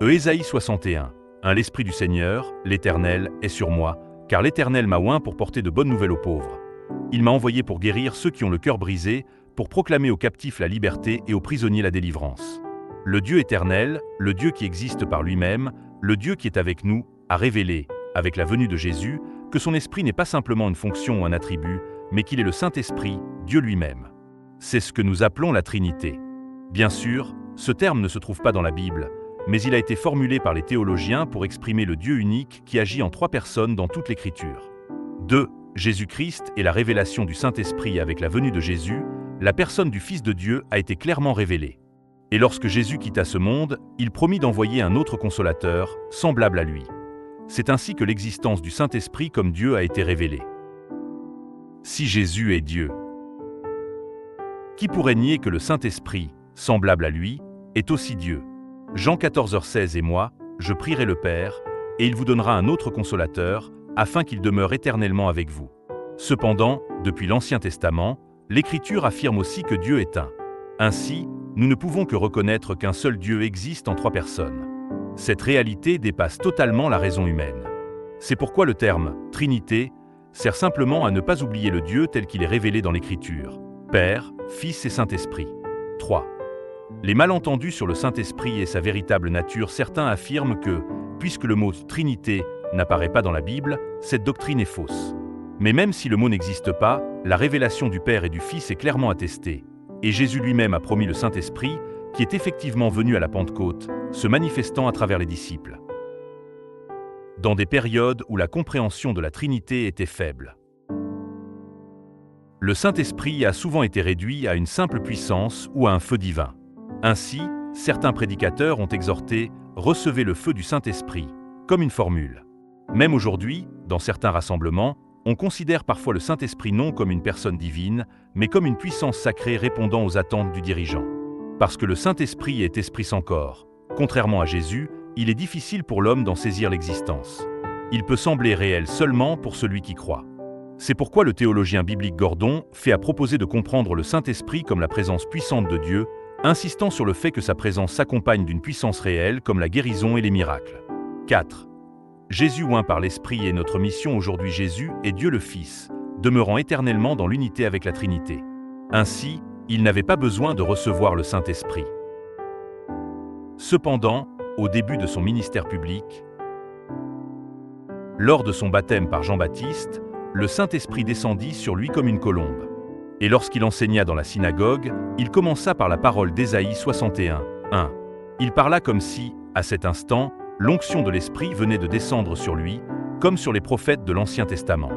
Ésaïe 61. L'Esprit du Seigneur, l'Éternel, est sur moi, car l'Éternel m'a oint pour porter de bonnes nouvelles aux pauvres. Il m'a envoyé pour guérir ceux qui ont le cœur brisé, pour proclamer aux captifs la liberté et aux prisonniers la délivrance. Le Dieu éternel, le Dieu qui existe par lui-même, le Dieu qui est avec nous, a révélé, avec la venue de Jésus, que son esprit n'est pas simplement une fonction ou un attribut, mais qu'il est le Saint-Esprit, Dieu lui-même. C'est ce que nous appelons la Trinité. Bien sûr, ce terme ne se trouve pas dans la Bible, mais il a été formulé par les théologiens pour exprimer le Dieu unique qui agit en trois personnes dans toute l'Écriture. 2. Jésus-Christ et la révélation du Saint-Esprit avec la venue de Jésus, la personne du Fils de Dieu a été clairement révélée. Et lorsque Jésus quitta ce monde, il promit d'envoyer un autre consolateur, semblable à lui. C'est ainsi que l'existence du Saint-Esprit comme Dieu a été révélée. Si Jésus est Dieu, qui pourrait nier que le Saint-Esprit, semblable à lui, est aussi Dieu? Jean 14h16 Et moi, je prierai le Père, et il vous donnera un autre consolateur, afin qu'il demeure éternellement avec vous. Cependant, depuis l'Ancien Testament, l'Écriture affirme aussi que Dieu est un. Ainsi, nous ne pouvons que reconnaître qu'un seul Dieu existe en trois personnes. Cette réalité dépasse totalement la raison humaine. C'est pourquoi le terme « Trinité » sert simplement à ne pas oublier le Dieu tel qu'il est révélé dans l'Écriture, Père, Fils et Saint-Esprit. 3. Les malentendus sur le Saint-Esprit et sa véritable nature, certains affirment que, puisque le mot « Trinité » n'apparaît pas dans la Bible, cette doctrine est fausse. Mais même si le mot n'existe pas, la révélation du Père et du Fils est clairement attestée, et Jésus lui-même a promis le Saint-Esprit, qui est effectivement venu à la Pentecôte, se manifestant à travers les disciples. Dans des périodes où la compréhension de la Trinité était faible. Le Saint-Esprit a souvent été réduit à une simple puissance ou à un feu divin. Ainsi, certains prédicateurs ont exhorté « Recevez le feu du Saint-Esprit » comme une formule. Même aujourd'hui, dans certains rassemblements, on considère parfois le Saint-Esprit non comme une personne divine, mais comme une puissance sacrée répondant aux attentes du dirigeant. Parce que le Saint-Esprit est esprit sans corps. Contrairement à Jésus, il est difficile pour l'homme d'en saisir l'existence. Il peut sembler réel seulement pour celui qui croit. C'est pourquoi le théologien biblique Gordon fait à proposer de comprendre le Saint-Esprit comme la présence puissante de Dieu, insistant sur le fait que sa présence s'accompagne d'une puissance réelle comme la guérison et les miracles. 4. Jésus oint par l'Esprit est notre mission aujourd'hui. Jésus est Dieu le Fils, demeurant éternellement dans l'unité avec la Trinité. Ainsi, il n'avait pas besoin de recevoir le Saint-Esprit. Cependant, au début de son ministère public, lors de son baptême par Jean-Baptiste, le Saint-Esprit descendit sur lui comme une colombe. Et lorsqu'il enseigna dans la synagogue, il commença par la parole d'Ésaïe 61. Il parla comme si, à cet instant, l'onction de l'Esprit venait de descendre sur lui, comme sur les prophètes de l'Ancien Testament.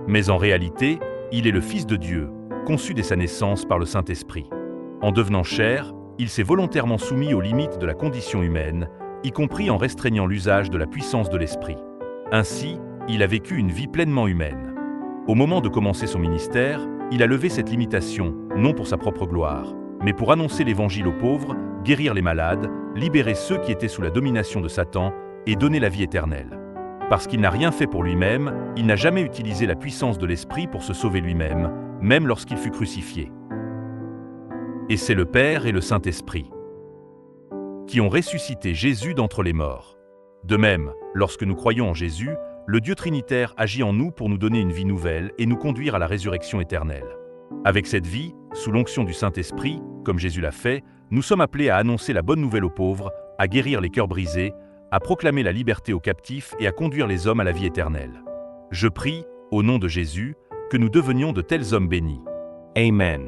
Mais en réalité, il est le Fils de Dieu, conçu dès sa naissance par le Saint-Esprit. En devenant chair, il s'est volontairement soumis aux limites de la condition humaine, y compris en restreignant l'usage de la puissance de l'Esprit. Ainsi, il a vécu une vie pleinement humaine. Au moment de commencer son ministère, il a levé cette limitation, non pour sa propre gloire, mais pour annoncer l'Évangile aux pauvres, guérir les malades, libérer ceux qui étaient sous la domination de Satan et donner la vie éternelle. Parce qu'il n'a rien fait pour lui-même, il n'a jamais utilisé la puissance de l'Esprit pour se sauver lui-même, même lorsqu'il fut crucifié. Et c'est le Père et le Saint-Esprit qui ont ressuscité Jésus d'entre les morts. De même, lorsque nous croyons en Jésus, le Dieu Trinitaire agit en nous pour nous donner une vie nouvelle et nous conduire à la résurrection éternelle. Avec cette vie, sous l'onction du Saint-Esprit, comme Jésus l'a fait, nous sommes appelés à annoncer la bonne nouvelle aux pauvres, à guérir les cœurs brisés, à proclamer la liberté aux captifs et à conduire les hommes à la vie éternelle. Je prie, au nom de Jésus, que nous devenions de tels hommes bénis. Amen.